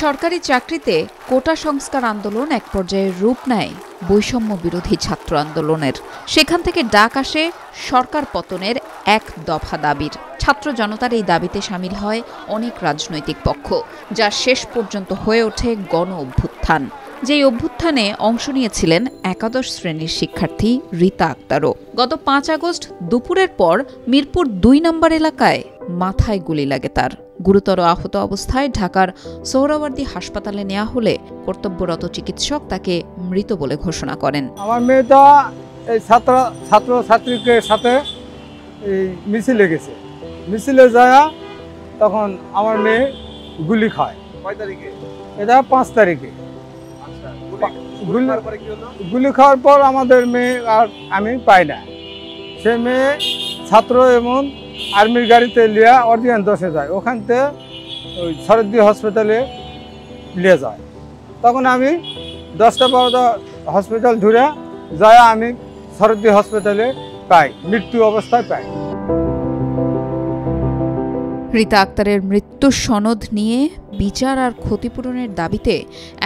সরকারি চাকরিতে কোটা সংস্কার আন্দোলন এক পর্যায়ে রূপ নেয় বৈষম্য বিরোধী ছাত্র আন্দোলনের। সেখান থেকে ডাক আসে সরকার পতনের এক দফা দাবির। ছাত্র জনতার এই দাবিতে শামিল হয় অনেক রাজনৈতিক পক্ষ, যা শেষ পর্যন্ত হয়ে ওঠে গণ অভ্যুত্থান। যেই অভ্যুত্থানে অংশ নিয়েছিলেন একাদশ শ্রেণীর শিক্ষার্থী রীতা আক্তারও। গত ৫ আগস্ট দুপুরের পর মিরপুর ২ নম্বর এলাকায় মাথায় গুলি লাগে তার। গুরুতর আহত অবস্থায় ঢাকার সোহরাওয়ার্দী হাসপাতালে নেওয়া হলে কর্তব্যরত চিকিৎসক তাকে মৃত বলে ঘোষণা করেন। আমার মেয়েটা এই ছাত্রীদের সাথে এই মিছিলে গেছে। মিছিলে যায় তখন আমার মেয়ে গুলি খায়। কয় তারিখে? এটা ৫ তারিখে। আচ্ছা, গুলি খাওয়ার পর আমাদের মেয়ে আর আমি পাই না। সে মেয়ে ছাত্র এবং আর্মির গাড়িতে লিয়া অরিজিনাল 10-এ যায়, ওখান থেকে ওই শরদ্দি হসপিটালে নিয়ে যায়। তখন আমি 10টা-12টা হসপিটাল ঘুরে যায় আমি শরদ্দি হসপিটালে পাই, মৃত্যু অবস্থায় পাই। রীতা আক্তারের মৃত্যুর সনদ নিয়ে বিচার আর ক্ষতিপূরণের দাবিতে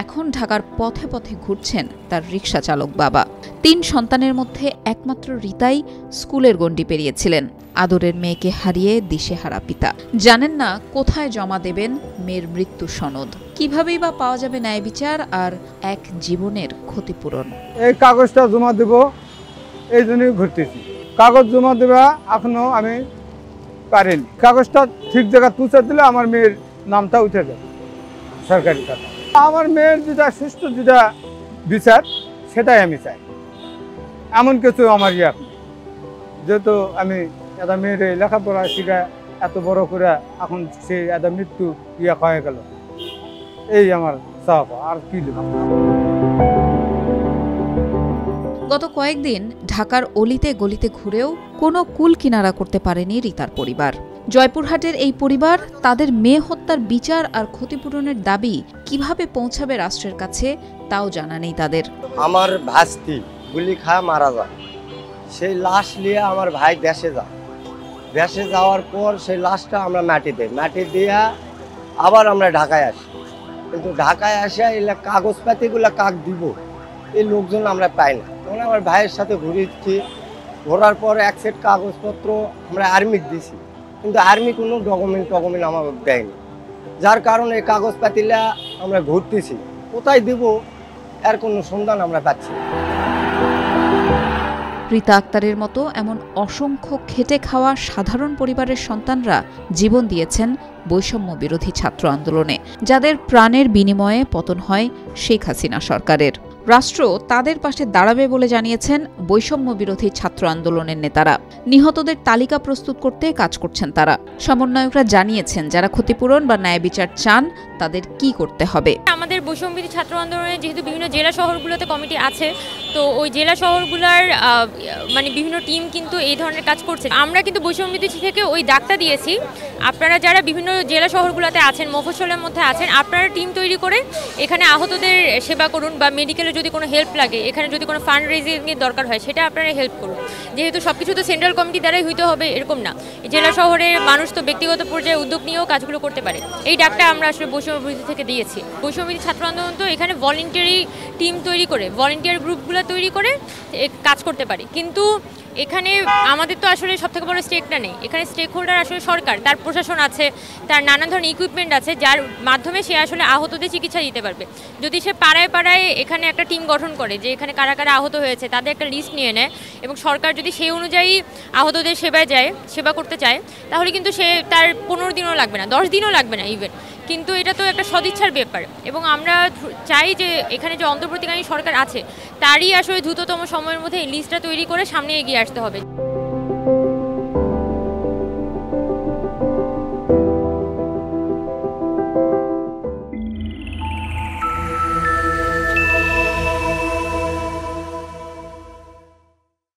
এখন ঢাকার পথে পথে ঘুরছেন তার রিকশা চালক বাবা। ৩ সন্তানের মধ্যে একমাত্র রীতাই স্কুলের গণ্ডি পেরিয়েছিলেন। আদরের মেয়েকে হারিয়ে দিশেহারা পিতা জানেন না কোথায় জমা দেবেন মেয়ের মৃত্যু সনদ, কিভাবেই বা পাওয়া যাবে ন্যায় বিচার আর এক জীবনের ক্ষতিপূরণ। এই কাগজটা জমা দেব, এই জন্যই ঘুরতেছি। কাগজ জমা দেবা এখনো আমি পারিনি। কাগজটা ঠিক জায়গায় পৌঁছে দিলে আমার মেয়ের নামটা উঠে যাবে সরকারি খাতা। আমার মেয়ের যেটা সুষ্ঠু যেটা বিচার সেটাই আমি চাই। এমন কিছু আমার যেহেতু আমি একটা মেয়ের লেখাপড়া শিখা এত বড় করে এখন সে একটা মৃত্যু হয়ে গেল, এই আমার চাওয়া। আর কি গত কয়েকদিন ঢাকার অলিতে গলিতে ঘুরেও কোনো কুল কিনারা করতে পারেনি রীতার পরিবার। জয়পুরহাটের এই পরিবার তাদের মেয়ে হত্যার বিচার আর ক্ষতিপূরণের দাবি কিভাবে পৌঁছাবে রাষ্ট্রের কাছে তাও জানা নেই তাদের। আমার ভাস্তি গুলি খায় মারা যায়, সেই লাশ নিয়ে আমার ভাই দেশে যায়। দেশে যাওয়ার পর সেই লাশটা আমরা মাটি দিই, মাটি দিয়া আবার আমরা ঢাকায় আসি। কিন্তু ঢাকায় আসে এলে কাগজপাতিগুলো কাক দিব এই লোকজন আমরা পাই না। তখন আমার ভাইয়ের সাথে ঘুরেছি, ঘোরার পর এক সেট কাগজপত্র আমরা আর্মিকে দিছি, কিন্তু আর্মি কোনো ডকুমেন্ট আমাকে দেয়নি। যার কারণে এই কাগজপাতিলা আমরা ঘুরতেছি, কোথায় দিব এর কোনো সন্ধান আমরা পাচ্ছি না। রীতা আক্তারের মতো এমন অসংখ্য খেটে খাওয়া সাধারণ পরিবারের সন্তানরা জীবন দিয়েছেন বৈষম্য বিরোধী ছাত্র আন্দোলনে, যাদের প্রাণের বিনিময়ে পতন হয় শেখ হাসিনা সরকারের। রাষ্ট্র তাদের পাশে দাঁড়াবে বলে জানিয়েছেন বৈষম্য বিরোধী ছাত্র আন্দোলনের নেতারা। নিহতদের তালিকা প্রস্তুত করতে কাজ করছেন তারা। সমন্বয়করা জানিয়েছেন যারা ক্ষতিপূরণ বা ন্যায় বিচার চান তাদের কি করতে হবে। আমাদের বৈষম্য বিরোধী ছাত্র আন্দোলনের যেহেতু বিভিন্ন জেলা শহরগুলোতে কমিটি আছে, তো ওই জেলা শহরগুলোর বিভিন্ন টিম কিন্তু এই ধরনের কাজ করছে। আমরা কিন্তু বৈষম্য বিরোধী থেকে ওই ডাকটা দিয়েছি, আপনারা যারা বিভিন্ন জেলা শহরগুলোতে আছেন, মফস্বলের মধ্যে আছেন, আপনারা টিম তৈরি করে এখানে আহতদের সেবা করুন, বা মেডিকেলে যদি কোনো হেল্প লাগে, এখানে যদি কোনো ফান্ড রেজিংয়ের দরকার হয় সেটা আপনারা হেল্প করুন। যেহেতু সব কিছু তো সেন্ট্রাল কমিটি দ্বারাই হইতে হবে এরকম না, জেলা শহরের মানুষ তো ব্যক্তিগত পর্যায়ে উদ্যোগ নিয়েও কাজগুলো করতে পারে। এই ডাকটা আমরা আসলে বৈষম্য বিরোধী থেকে দিয়েছি। বৈষম্য বিরোধী ছাত্র আন্দোলন তো এখানে ভলেন্টিয়ারি টিম তৈরি করে, ভলেন্টিয়ার গ্রুপগুলো তৈরি করে কাজ করতে পারে। কিন্তু এখানে আমাদের তো আসলে সবথেকে বড় স্টেকটা নেই, এখানে স্টেক হোল্ডার আসলে সরকার, তার প্রশাসন আছে, তার নানান ধরনের ইকুইপমেন্ট আছে, যার মাধ্যমে সে আসলে আহতদের চিকিৎসা দিতে পারবে। যদি সে পাড়ায় পাড়ায় এখানে একটা টিম গঠন করে যে এখানে কারা কারা আহত হয়েছে তাদের একটা লিস্ট নিয়ে নেয়, এবং সরকার যদি সেই অনুযায়ী আহতদের সেবা করতে চায়, তাহলে কিন্তু সে তার 15 দিনও লাগবে না, 10 দিনও লাগবে না ইভেন। কিন্তু এটা তো একটা সদিচ্ছার ব্যাপার, এবং আমরা চাই যে এখানে যে অন্তর্বর্তীকালীন সরকার আছে তারই আসলে দ্রুততম সময়ের মধ্যে এই লিস্টটা তৈরি করে সামনে এগিয়ে আসতে হবে।